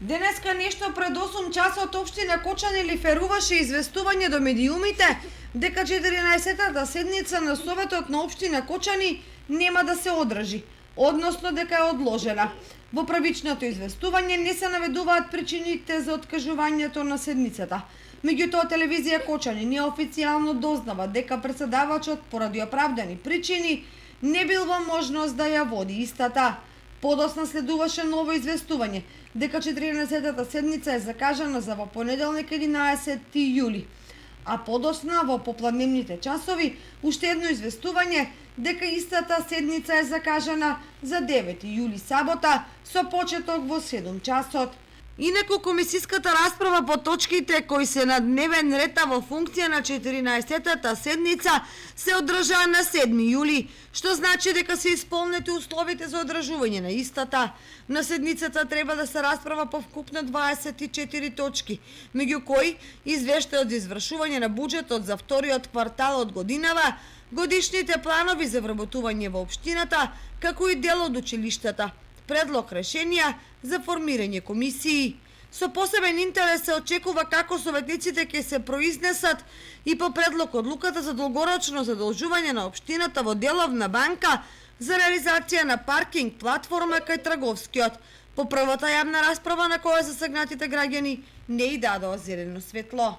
Денеска нешто пред 8 часот општина Кочани лиферуваше известување до медиумите дека 14-та седница на Советот на општина Кочани нема да се одржи, односно дека е одложена. Во првичното известување не се наведуваат причините за откажувањето на седницата. Меѓутоа телевизија Кочани неофицијално дознава дека претседавачот поради оправдани причини не бил во можност да ја води истата. Подосна следуваше ново известување дека 14-та седница е закажана за во понеделник 11 јули. А подосна во попладневните часови уште едно известување дека истата седница е закажана за 9 јули сабота со почеток во 7 часот. Инаку комисиската расправа по точките кои се на дневен ред во функција на 14-та седница се одржаа на 7 јули, што значи дека се исполнети условите за одржување на истата. На седницата треба да се расправа по вкупно 24 точки, меѓу кои извештај од извршување на буџетот за вториот квартал од годинава, годишните планови за вработување во општината, како и дел од училиштата, предлог решенија за формирање комисии. Со посебен интерес се очекува како советниците ќе се произнесат и по предлог одлуката за долгорочно задолжување на општината во деловна банка за реализација на паркинг платформа кај Траговскиот. По првата јавна расправа на која засегнатите граѓани не и дадоа зелено светло.